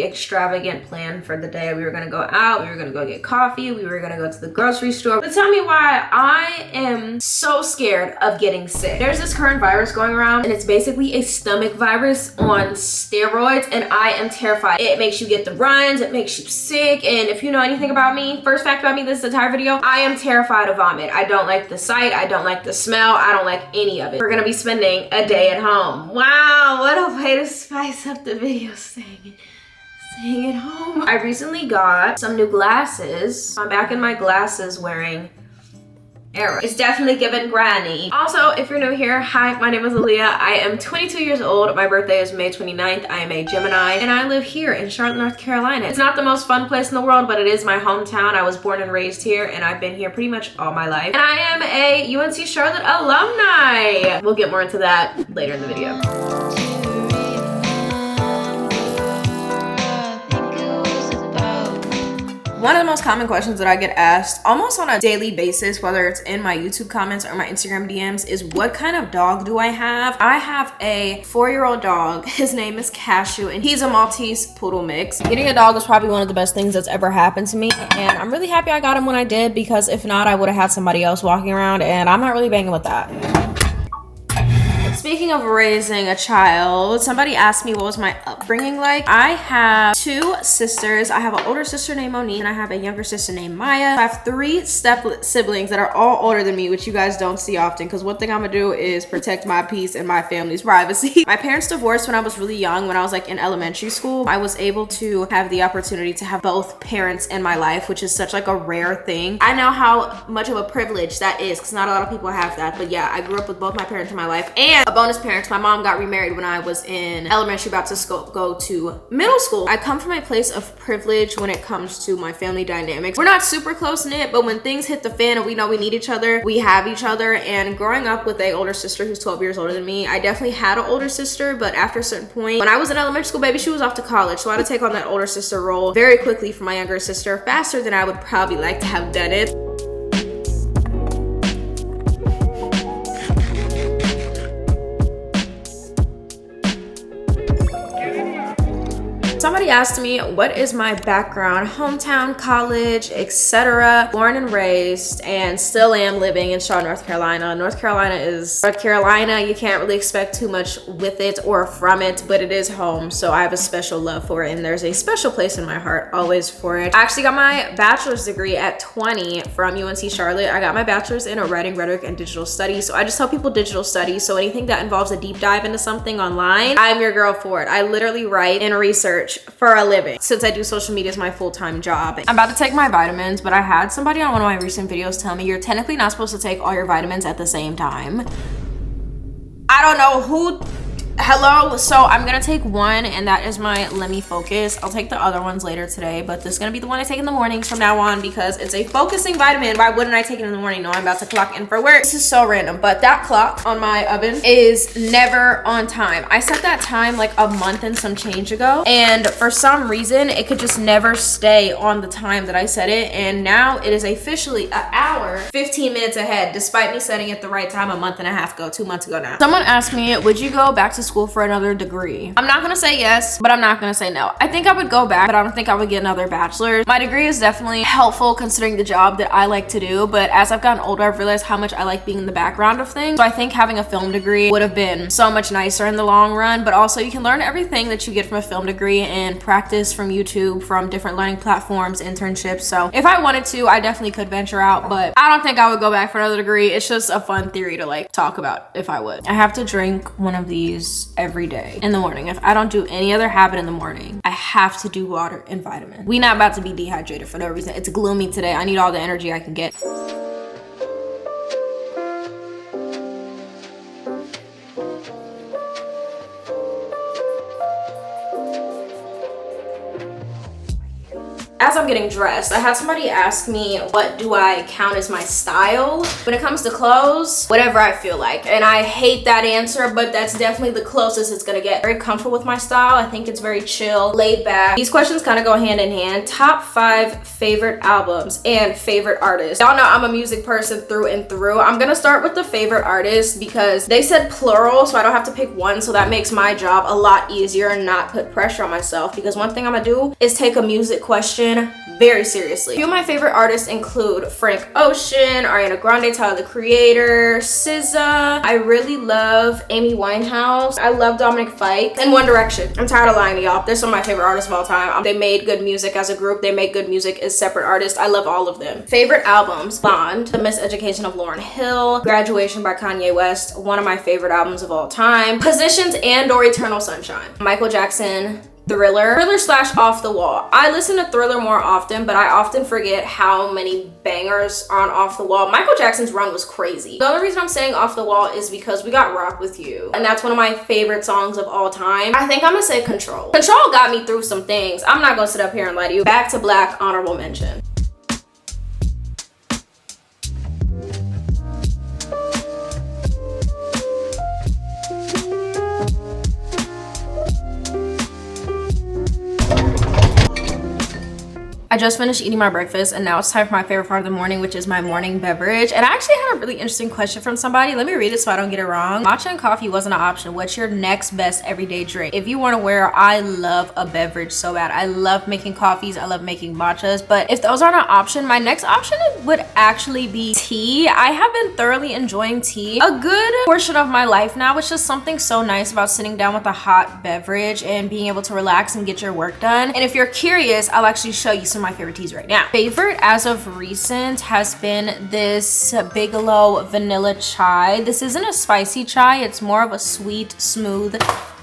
extravagant plan for the day. We were gonna go out, we were gonna go get coffee, we were gonna go to the grocery store. But tell me why I am so scared of getting sick. There's this current virus going around, and it's basically a stomach virus on steroids, and I am terrified. It makes you get the runs, it makes you sick, and if you know anything about me, first fact about me this entire video, I am terrified of vomit. I don't like the sight, I don't like the smell, I don't like any of it. We're gonna be spending a day at home. Wow, what a way to spice up the video staying at home. I recently got some new glasses. I'm back in my glasses wearing era. It's definitely given granny. Also, if you're new here, hi, my name is Aliyah. I am 22 years old. My birthday is May 29th. I am a Gemini, and I live here in Charlotte, North Carolina. It's not the most fun place in the world, but it is my hometown. I was born and raised here, and I've been here pretty much all my life. And I am a UNC Charlotte alumni. We'll get more into that later in the video. One of the most common questions that I get asked almost on a daily basis, whether it's in my YouTube comments or my Instagram DMs, is what kind of dog do I have? I have a 4-year-old dog. His name is Cashew, and he's a Maltese poodle mix. Getting a dog was probably one of the best things that's ever happened to me, and I'm really happy I got him when I did, because if not, I would have had somebody else walking around, and I'm not really banging with that. Speaking of raising a child, somebody asked me what was my upbringing like. I have 2 sisters. I have an older sister named Monique, and I have a younger sister named Maya. I have 3 step siblings that are all older than me, which you guys don't see often, because one thing I'm gonna do is protect my peace and my family's privacy. My parents divorced when I was really young, when I was like in elementary school. I was able to have the opportunity to have both parents in my life, which is such like a rare thing. I know how much of a privilege that is, because not a lot of people have that. But yeah, I grew up with both my parents in my life, and a bonus parents, my mom got remarried when I was in elementary, about to go to middle school. I come from a place of privilege when it comes to my family dynamics. We're not super close knit, but when things hit the fan and we know we need each other, we have each other. And growing up with an older sister who's 12 years older than me, I definitely had an older sister, but after a certain point, when I was in elementary school, baby, she was off to college, so I had to take on that older sister role very quickly for my younger sister, faster than I would probably like to have done it. Somebody asked me, what is my background, hometown, college, etc. Born and raised, and still am living in Charlotte, North Carolina. North Carolina is North Carolina. You can't really expect too much with it or from it, but it is home, so I have a special love for it, and there's a special place in my heart always for it. I actually got my bachelor's degree at 20 from UNC Charlotte. I got my bachelor's in writing, rhetoric, and digital studies, so I just tell people digital studies, so anything that involves a deep dive into something online, I'm your girl for it. I literally write and research for a living, since I do social media as my full-time job. I'm about to take my vitamins, but I had somebody on one of my recent videos tell me you're technically not supposed to take all your vitamins at the same time. I don't know who. Hello. So I'm gonna take one, and that is my Let Me Focus. I'll take the other ones later today, but this is gonna be the one I take in the mornings from now on, because it's a focusing vitamin. Why wouldn't I take it in the morning? No, I'm about to clock in for work. This is so random, but that clock on my oven is never on time. I set that time like a month and some change ago, and for some reason it could just never stay on the time that I set it, and now it is officially an hour 15 minutes ahead, despite me setting it the right time a month and a half ago, 2 months ago now. Someone asked me, would you go back to school for another degree? I'm not gonna say yes, but I'm not gonna say no. I think I would go back, but I don't think I would get another bachelor's. My degree is definitely helpful considering the job that I like to do, but as I've gotten older, I've realized how much I like being in the background of things. So I think having a film degree would have been so much nicer in the long run, but also you can learn everything that you get from a film degree and practice from YouTube, from different learning platforms, internships. So if I wanted to, I definitely could venture out, but I don't think I would go back for another degree. It's just a fun theory to like talk about if I would. I have to drink one of these every day in the morning. If I don't do any other habit in the morning, I have to do water and vitamin. We not about to be dehydrated for no reason. It's gloomy today. I need all the energy I can get. as I'm getting dressed, I had somebody ask me, what do I count as my style? When it comes to clothes, whatever I feel like. And I hate that answer, but that's definitely the closest it's gonna get. Very comfortable with my style. I think it's very chill, laid back. These questions kind of go hand in hand. Top 5 favorite albums and favorite artists. Y'all know I'm a music person through and through. I'm gonna start with the favorite artist because they said plural, so I don't have to pick one, so that makes my job a lot easier and not put pressure on myself, because one thing I'm gonna do is take a music question very seriously. A few of my favorite artists include Frank Ocean, Ariana Grande, Tyler the Creator, SZA. I really love Amy Winehouse. I love Dominic Fike and One Direction. I'm tired of lying to y'all. They're some of my favorite artists of all time. They made good music as a group. They make good music as separate artists. I love all of them. Favorite albums: Blonde, The Miseducation of Lauryn Hill, Graduation by Kanye West, one of my favorite albums of all time, Positions and/or Eternal Sunshine, Michael Jackson, Thriller / Off the Wall. I listen to Thriller more often, but I often forget how many bangers are on Off the Wall. Michael Jackson's run was crazy. The only reason I'm saying Off the Wall is because we got Rock With You, and that's one of my favorite songs of all time. I think I'm gonna say Control. Control got me through some things. I'm not gonna sit up here and lie to you. Back to Black, honorable mention. I just finished eating my breakfast and now it's time for my favorite part of the morning, which is my morning beverage. And I actually had a really interesting question from somebody. Let me read it so I don't get it wrong. Matcha and coffee wasn't an option. What's your next best everyday drink? If you weren't aware, I love a beverage so bad. I love making coffees. I love making matchas. But if those aren't an option, my next option would actually be tea. I have been thoroughly enjoying tea a good portion of my life now. It's just something so nice about sitting down with a hot beverage and being able to relax and get your work done. And if you're curious, I'll actually show you some of my favorite teas right now. Favorite as of recent has been this Bigelow vanilla chai. This isn't a spicy chai, it's more of a sweet, smooth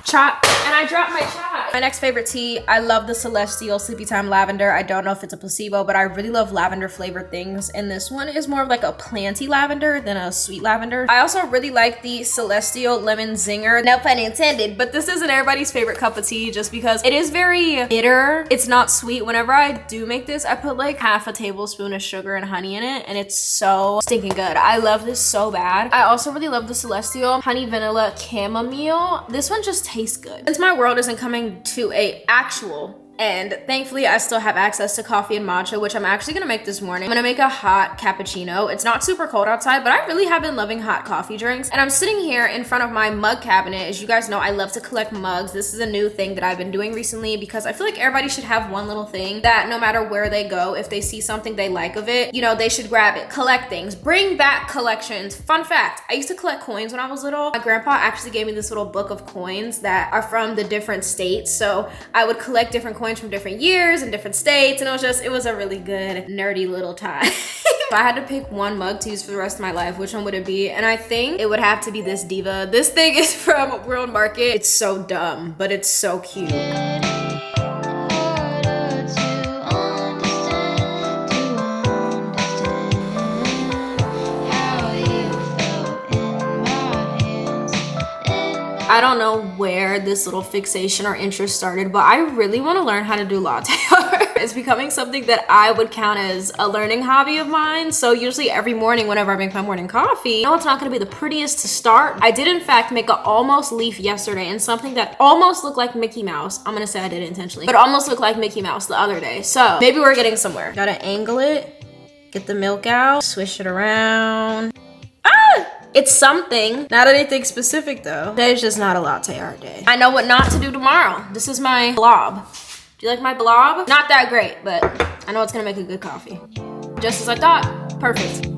chai. And I dropped my chai. My next favorite tea, I love the Celestial Sleepy Time Lavender. I don't know if it's a placebo, but I really love lavender flavored things. And this one is more of like a planty lavender than a sweet lavender. I also really like the Celestial Lemon Zinger. No pun intended, but this isn't everybody's favorite cup of tea just because it is very bitter. It's not sweet. Whenever I do make this, I put like half a tablespoon of sugar and honey in it, and it's so stinking good. I love this so bad. I also really love the Celestial Honey Vanilla Chamomile. This one just tastes good. Since my world isn't coming to a actual And thankfully, I still have access to coffee and matcha, which I'm actually gonna make this morning. I'm gonna make a hot cappuccino. It's not super cold outside, but I really have been loving hot coffee drinks. And I'm sitting here in front of my mug cabinet. As you guys know, I love to collect mugs. This is a new thing that I've been doing recently because I feel like everybody should have one little thing that no matter where they go, if they see something they like of it, you know, they should grab it. Collect things. Bring back collections. Fun fact, I used to collect coins when I was little. My grandpa actually gave me this little book of coins that are from the different states. So I would collect different coins from different years and different states, and it was a really good nerdy little time. If I had to pick one mug to use for the rest of my life, which one would it be? And I think it would have to be this Diva. This thing is from World Market. It's so dumb, but it's so cute. I don't know where this little fixation or interest started, but I really want to learn how to do latte art. It's becoming something that I would count as a learning hobby of mine. So usually every morning whenever I make my morning coffee, no, it's not going to be the prettiest to start. I did in fact make an almost leaf yesterday and something that almost looked like Mickey Mouse. I'm going to say I did it intentionally, but almost looked like Mickey Mouse the other day. So maybe we're getting somewhere. Gotta angle it, get the milk out, swish it around. It's something, not anything specific though. Today's just not a latte art day. I know what not to do tomorrow. This is my blob. Do you like my blob? Not that great, but I know it's gonna make a good coffee. Just as I thought, perfect.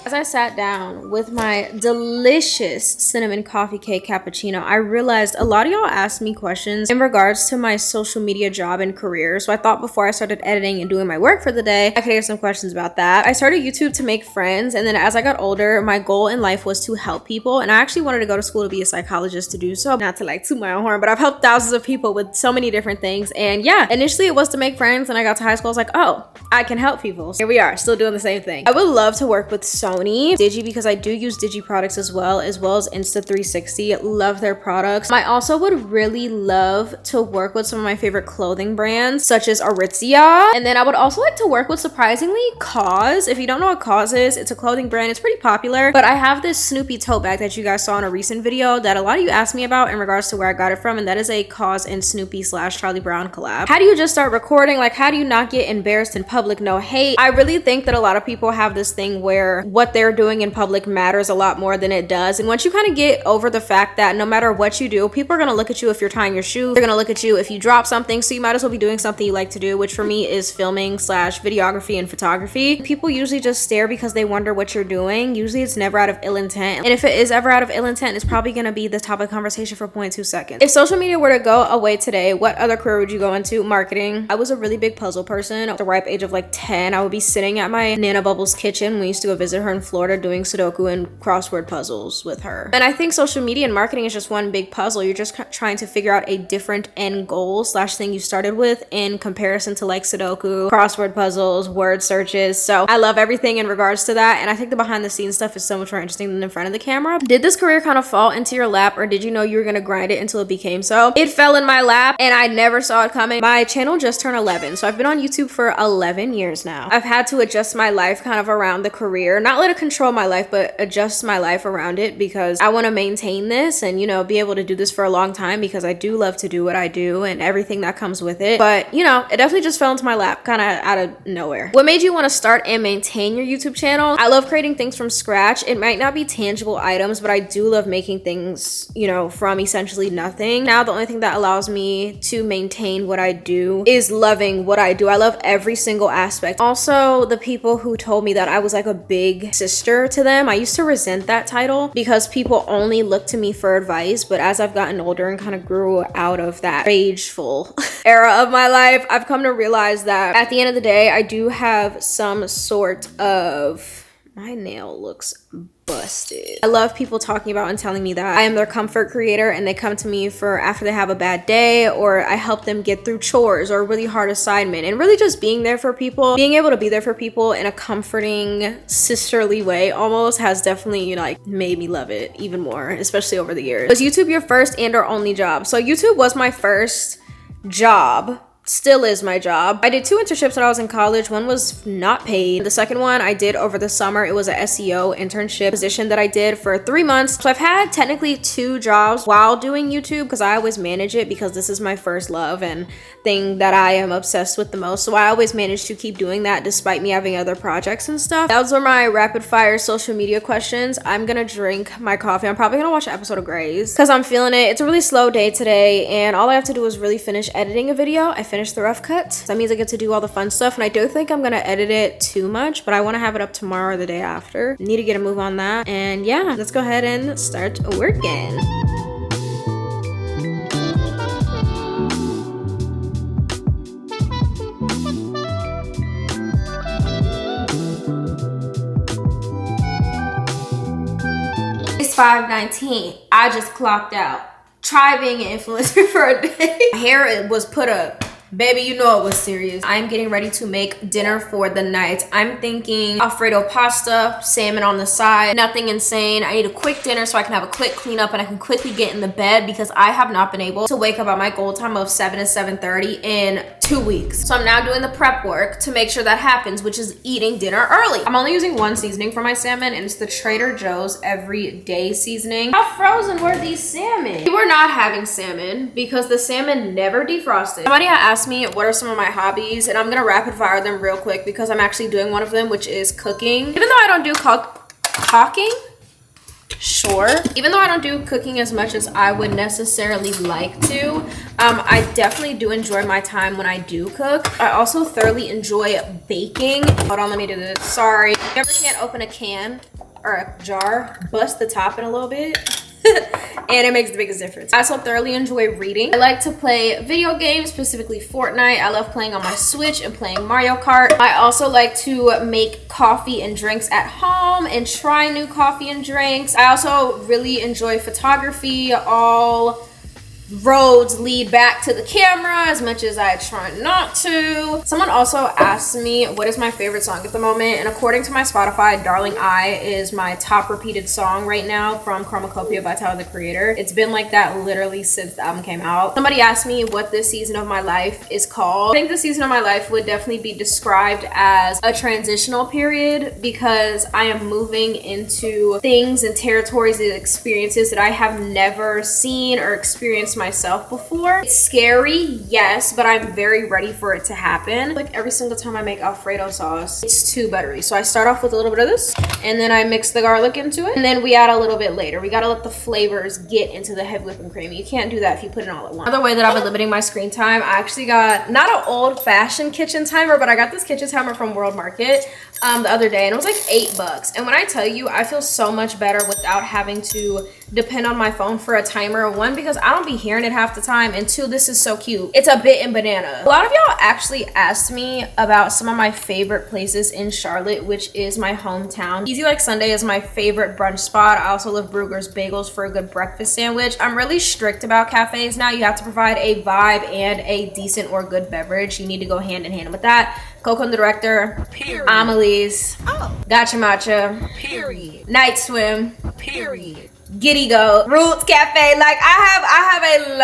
As I sat down with my delicious cinnamon coffee cake cappuccino, I realized a lot of y'all asked me questions in regards to my social media job and career. So I thought before I started editing and doing my work for the day, I could answer some questions about that. I started YouTube to make friends, and then as I got older, my goal in life was to help people, and I actually wanted to go to school to be a psychologist to do so. Not to like toot my own horn, but I've helped thousands of people with so many different things. And yeah, initially it was to make friends, and I got to high school, I was like, oh, I can help people. Here we are, still doing the same thing. I would love to work with so Sony. Digi, because I do use Digi products as well as Insta360. Love their products. I also would really love to work with some of my favorite clothing brands such as Aritzia. And then I would also like to work with, surprisingly, Cause. If you don't know what Cause is, it's a clothing brand. It's pretty popular, but I have this Snoopy tote bag that you guys saw in a recent video that a lot of you asked me about in regards to where I got it from, and that is a Cause and Snoopy / Charlie Brown collab. How do you just start recording? Like, how do you not get embarrassed in public? No hate. I really think that a lot of people have this thing where what they're doing in public matters a lot more than it does, and once you kind of get over the fact that no matter what you do, people are going to look at you if you're tying your shoe, they're going to look at you if you drop something, so you might as well be doing something you like to do, which for me is filming / videography and photography. People usually just stare because they wonder what you're doing. Usually it's never out of ill intent, and if it is ever out of ill intent, it's probably going to be the topic of conversation for 0.2 seconds. If social media were to go away today, what other career would you go into? Marketing. I was a really big puzzle person. At the ripe age of like 10, I would be sitting at my Nana Bubble's kitchen. We used to go visit her in Florida, doing Sudoku and crossword puzzles with her. And I think social media and marketing is just one big puzzle. You're just trying to figure out a different end goal / thing you started with in comparison to like Sudoku, crossword puzzles, word searches. So I love everything in regards to that, and I think the behind the scenes stuff is so much more interesting than in front of the camera. Did this career kind of fall into your lap, or did you know you were gonna grind it until it became so? It fell in my lap and I never saw it coming. My channel just turned 11, so I've been on YouTube for 11 years now. I've had to adjust my life kind of around the career, not let it control my life, but adjust my life around it, because I want to maintain this and, you know, be able to do this for a long time, because I do love to do what I do and everything that comes with it. But, you know, it definitely just fell into my lap kind of out of nowhere. What made you want to start and maintain your YouTube channel? I love creating things from scratch. It might not be tangible items, but I do love making things, you know, from essentially nothing. Now the only thing that allows me to maintain what I do is loving what I do. I love every single aspect. Also, the people who told me that I was like a big sister to them, I used to resent that title because people only look to me for advice. But as I've gotten older and kind of grew out of that rageful era of my life, I've come to realize that at the end of the day, I do have some sort of... My nail looks busted. I love people talking about and telling me that I am their comfort creator, and they come to me for after they have a bad day, or I help them get through chores or a really hard assignment, and really just being there for people, being able to be there for people in a comforting, sisterly way almost has definitely, you know, like made me love it even more, especially over the years. Was YouTube your first and or only job? So YouTube was my first job. Still is my job. I did 2 internships when I was in college. One was not paid. The second one I did over the summer. It was an SEO internship position that I did for 3 months. So I've had technically 2 jobs while doing YouTube, because I always manage it because this is my first love and thing that I am obsessed with the most. So I always manage to keep doing that despite me having other projects and stuff. Those were my rapid fire social media questions. I'm gonna drink my coffee. I'm probably gonna watch an episode of Grey's because I'm feeling it. It's a really slow day today, and all I have to do is really finish editing a video. I finished the rough cuts. That means I get to do all the fun stuff, and I don't think I'm gonna edit it too much, but I want to have it up tomorrow or the day after. Need to get a move on that. And yeah, let's go ahead and start working. It's 5:19. I just clocked out. Try being an influencer for a day. My hair was put up. Baby, you know it was serious. I'm getting ready to make dinner for the night. I'm thinking Alfredo pasta, salmon on the side, nothing insane. I need a quick dinner so I can have a quick cleanup and I can quickly get in the bed, because I have not been able to wake up at my goal time of 7 to 7:30 in 2 weeks. So I'm now doing the prep work to make sure that happens, which is eating dinner early. I'm only using one seasoning for my salmon, and it's the Trader Joe's everyday seasoning. How frozen were these salmon? We were not having salmon because the salmon never defrosted. Somebody had asked me what are some of my hobbies, and I'm gonna rapid fire them real quick because I'm actually doing one of them, which is cooking. Even though I don't do cooking, sure. Even though I don't do cooking as much as I would necessarily like to, I definitely do enjoy my time when I do cook. I also thoroughly enjoy baking. Hold on, let me do this. Sorry. If you ever can't open a can or a jar, bust the top in a little bit. And it makes the biggest difference. I also thoroughly enjoy reading. I like to play video games, specifically Fortnite. I love playing on my Switch and playing Mario Kart. I also like to make coffee and drinks at home and try new coffee and drinks. I also really enjoy photography, all roads lead back to the camera as much as I try not to. Someone also asked me what is my favorite song at the moment, and according to my Spotify, Darling I is my top repeated song right now from Chromacopia by Tyler the Creator. It's been like that literally since the album came out. Somebody asked me what this season of my life is called. I think the season of my life would definitely be described as a transitional period because I am moving into things and territories and experiences that I have never seen or experienced myself before. It's scary, yes, but I'm very ready for it to happen. Like every single time I make Alfredo sauce, it's too buttery. So I start off with a little bit of this and then I mix the garlic into it and then we add a little bit later. We gotta let the flavors get into the heavy whipping cream. You can't do that if you put it all at once. Another way that I've been limiting my screen time, I actually got not an old-fashioned kitchen timer, but I got this kitchen timer from World Market the other day and it was like $8. And when I tell you, I feel so much better without having to depend on my phone for a timer. One, because I don't be hearing it half the time, and two, this is so cute. It's a bit in banana. A lot of y'all actually asked me about some of my favorite places in Charlotte, which is my hometown. Easy Like Sunday is my favorite brunch spot. I also love Brugger's Bagels for a good breakfast sandwich. I'm really strict about cafes now. You have to provide a vibe and a decent or good beverage. You need to go hand in hand with that. Coco and the Director, period. Amelie's, Gotcha Matcha, period. Night Swim, period. Giddy Go, Roots Cafe. Like I have a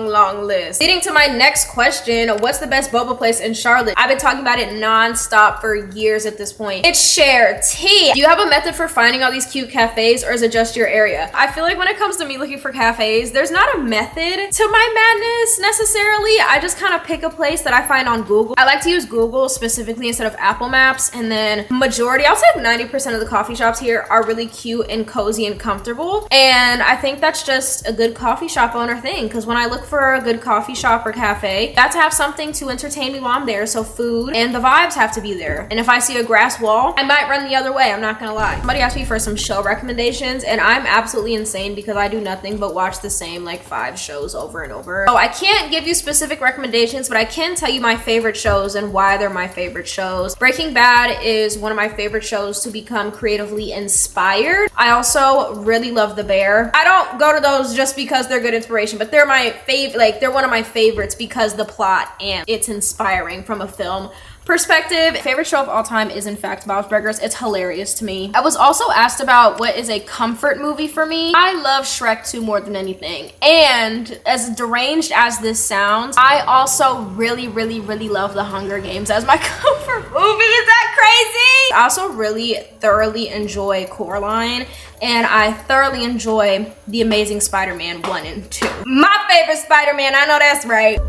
long list. Leading to my next question, what's the best boba place in Charlotte? I've been talking about it non-stop for years at this point. It's Share Tea. Do you have a method for finding all these cute cafes, or is it just your area? I feel like when it comes to me looking for cafes, there's not a method to my madness necessarily. I just kind of pick a place that I find on Google. I like to use Google specifically instead of Apple Maps, and then majority, I'll say 90% of the coffee shops here are really cute and cozy and comfortable, and I think that's just a good coffee shop owner thing, because when I look for a good coffee shop or cafe, got to have something to entertain me while I'm there, so food and the vibes have to be there. And if I see a grass wall, I might run the other way, I'm not gonna lie. Somebody asked me for some show recommendations, and I'm absolutely insane because I do nothing but watch the same like 5 shows over and over. So I can't give you specific recommendations, but I can tell you my favorite shows and why they're my favorite shows. Breaking Bad is one of my favorite shows to become creatively inspired. I also really love The Bear. I don't go to those just because they're good inspiration, but they're my favorite. Like they're one of my favorites because the plot and it's inspiring from a film perspective. Favorite show of all time is in fact Bob's Burgers. It's hilarious to me. I was also asked about what is a comfort movie for me. I love Shrek 2 more than anything. And as deranged as this sounds, I also really love The Hunger Games as my comfort movie. Is that crazy? I also really thoroughly enjoy Coraline, and I thoroughly enjoy The Amazing Spider-Man 1 and 2. My favorite Spider-Man, I know that's right.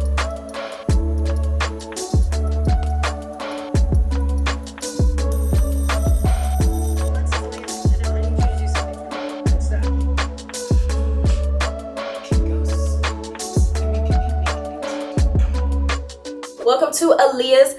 Welcome to Aliyah's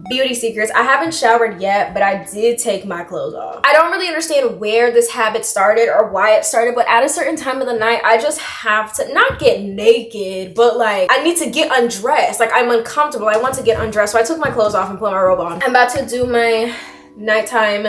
Beauty Secrets. I haven't showered yet, but I did take my clothes off. I don't really understand where this habit started or why it started, but at a certain time of the night, I just have to not get naked, but like I need to get undressed. Like I'm uncomfortable. I want to get undressed. So I took my clothes off and put my robe on. I'm about to do my nighttime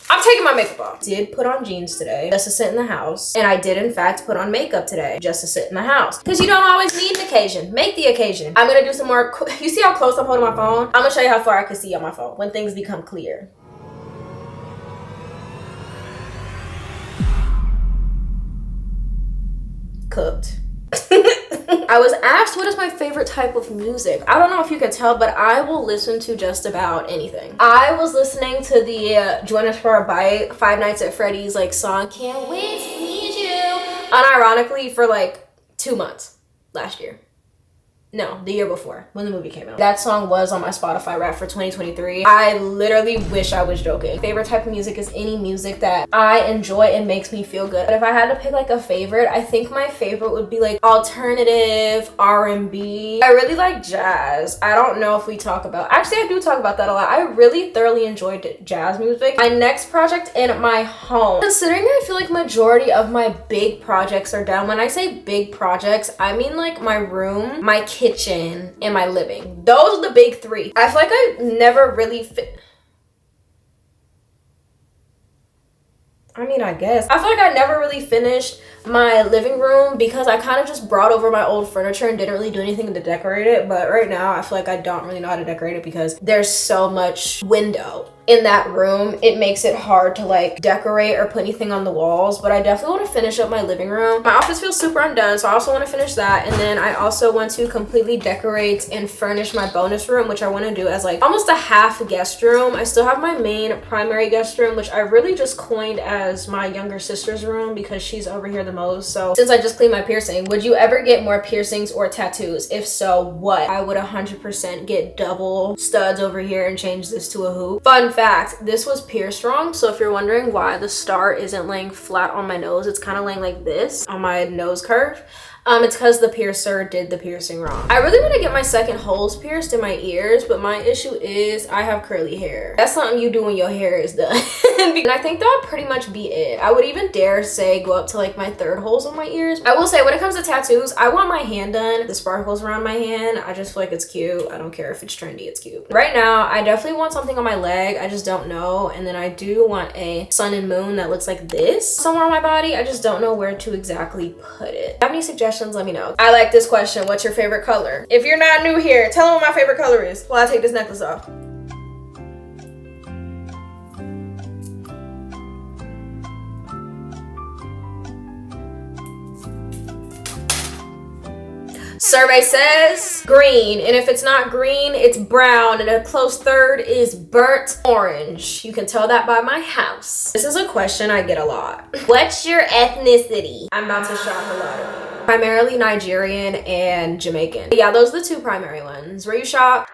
I'm taking my makeup off. Did put on jeans today just to sit in the house. And I did in fact put on makeup today just to sit in the house. Because you don't always need an occasion. Make the occasion. I'm going to do some more. You see how close I'm holding my phone? I'm going to show you how far I can see on my phone when things become clear. Cooked. I was asked what is my favorite type of music. I don't know if you can tell, but I will listen to just about anything. I was listening to the Join Us for a Bite, Five Nights at Freddy's like song, Can't Wait to Meet You, unironically for like 2 months last year. No, the year before, when the movie came out. That song was on my Spotify Wrapped for 2023. I literally wish I was joking. Favorite type of music is any music that I enjoy and makes me feel good. But if I had to pick like a favorite, I think my favorite would be like alternative R&B. I really like jazz. I don't know if we talk about, actually I do talk about that a lot. I really thoroughly enjoyed jazz music. My next project in my home. Considering I feel like majority of my big projects are done. When I say big projects, I mean like my room, my kitchen, and my living. Those are the big 3. I feel like I never really I mean, I guess. I feel like I never really finished my living room because I kind of just brought over my old furniture and didn't really do anything to decorate it. But right now I feel like I don't really know how to decorate it because there's so much window in that room. It makes it hard to like decorate or put anything on the walls. But I definitely want to finish up my living room. My office feels super undone, so I also want to finish that. And then I also want to completely decorate and furnish my bonus room, which I want to do as like almost a half guest room. I still have my main primary guest room, which I really just coined as my younger sister's room because she's over here the most. So since I just cleaned my piercing, would you ever get more piercings or tattoos? If so, what? I would 100% get double studs over here and change this to a hoop. Fun fact, this was pierced wrong. So if you're wondering why the star isn't laying flat on my nose, it's kind of laying like this on my nose curve. It's because the piercer did the piercing wrong. I really want to get my second holes pierced in my ears, but my issue is I have curly hair. That's something you do when your hair is done. And I think that would pretty much be it. I would even dare say go up to like my third holes on my ears. I will say when it comes to tattoos, I want my hand done. The sparkles around my hand, I just feel like it's cute. I don't care if it's trendy, it's cute. Right now, I definitely want something on my leg. I just don't know. And then I do want a sun and moon that looks like this somewhere on my body. I just don't know where to exactly put it. If you have any suggestions, let me know. I like this question. What's your favorite color? If you're not new here, tell them what my favorite color is while I take this necklace off. Survey says green, and if it's not green, it's brown, and a close third is burnt orange. You can tell that by my house. This is a question I get a lot. What's your ethnicity? I'm about to shock a lot of you. Primarily Nigerian and Jamaican. Yeah, those are the two primary ones. Were you shocked?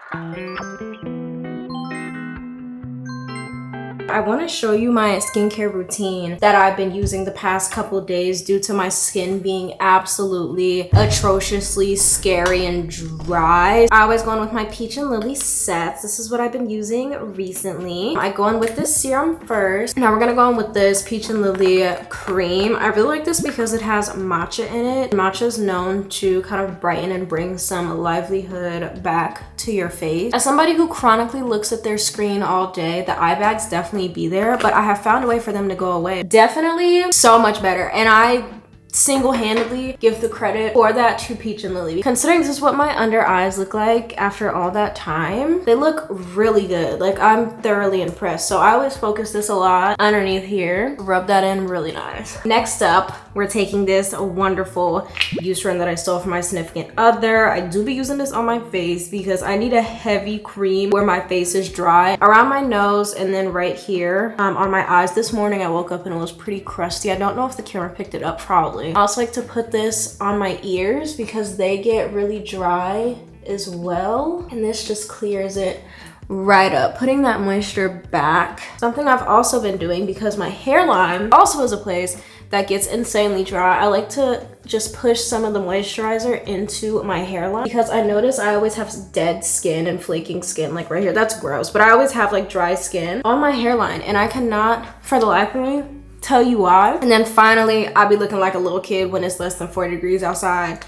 I want to show you my skincare routine that I've been using the past couple of days due to my skin being absolutely atrociously scary and dry. I always go in with my Peach and Lily sets. This is what I've been using recently. I go in with this serum first. Now we're gonna go in with this Peach and Lily cream. I really like this because it has matcha in it. Matcha is known to kind of brighten and bring some livelihood back to your face. As somebody who chronically looks at their screen all day, the eye bags definitely be there, but I have found a way for them to go away. Definitely so much better, and I single-handedly give the credit for that to Peach and Lily. Considering this is what my under eyes look like after all that time, they look really good. Like, I'm thoroughly impressed. So I always focus this a lot underneath here. Rub that in really nice. Next up, we're taking this wonderful Eucerin that I stole from my significant other. I do be using this on my face because I need a heavy cream where my face is dry. Around my nose and then right here on my eyes. This morning I woke up and it was pretty crusty. I don't know if the camera picked it up, probably. I also like to put this on my ears because they get really dry as well. And this just clears it right up, putting that moisture back. Something I've also been doing because my hairline also is a place that gets insanely dry. I like to just push some of the moisturizer into my hairline because I notice I always have dead skin and flaking skin, like right here. That's gross, but I always have like dry skin on my hairline and I cannot for the life of me tell you why. And then finally, I'll be looking like a little kid when it's less than 40 degrees outside.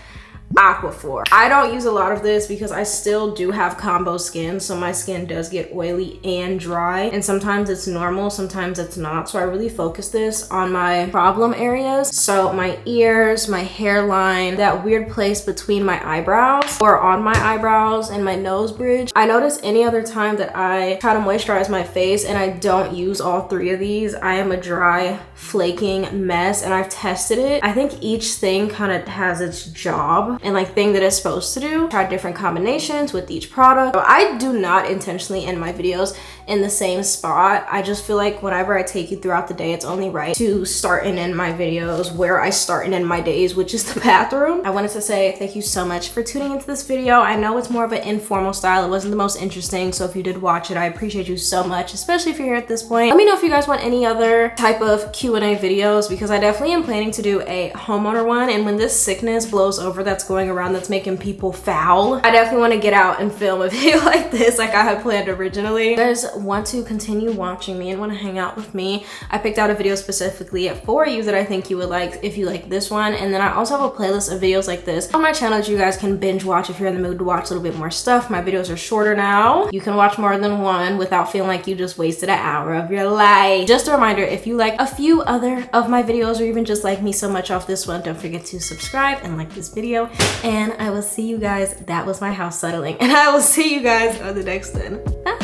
Aquaphor. I don't use a lot of this because I still do have combo skin, so my skin does get oily and dry, and sometimes it's normal, sometimes it's not. So I really focus this on my problem areas, so my ears, my hairline, that weird place between my eyebrows or on my eyebrows and my nose bridge. I notice any other time that I try to moisturize my face and I don't use all three of these, I am a dry flaking mess. And I've tested it. I think each thing kind of has its job and like thing that it's supposed to do. Try different combinations with each product. I do not intentionally end my videos in the same spot. I just feel like whenever I take you throughout the day, it's only right to start and end my videos where I start and end my days, which is the bathroom. I wanted to say thank you so much for tuning into this video. I know it's more of an informal style. It wasn't the most interesting, so if you did watch it, I appreciate you so much, especially if you're here at this point. Let me know if you guys want any other type of Q&A videos because I definitely am planning to do a homeowner one, and when this sickness blows over that's going around that's making people foul. I definitely want to get out and film a video like this like I had planned originally. If you guys want to continue watching me and want to hang out with me, I picked out a video specifically for you that I think you would like if you like this one. And then I also have a playlist of videos like this on my channel that you guys can binge watch if you're in the mood to watch a little bit more stuff. My videos are shorter now. You can watch more than one without feeling like you just wasted an hour of your life. Just a reminder, if you like a few other of my videos or even just like me so much off this one, don't forget to subscribe and like this video. And I will see you guys. That was my house settling, and I will see you guys on the next one. Bye.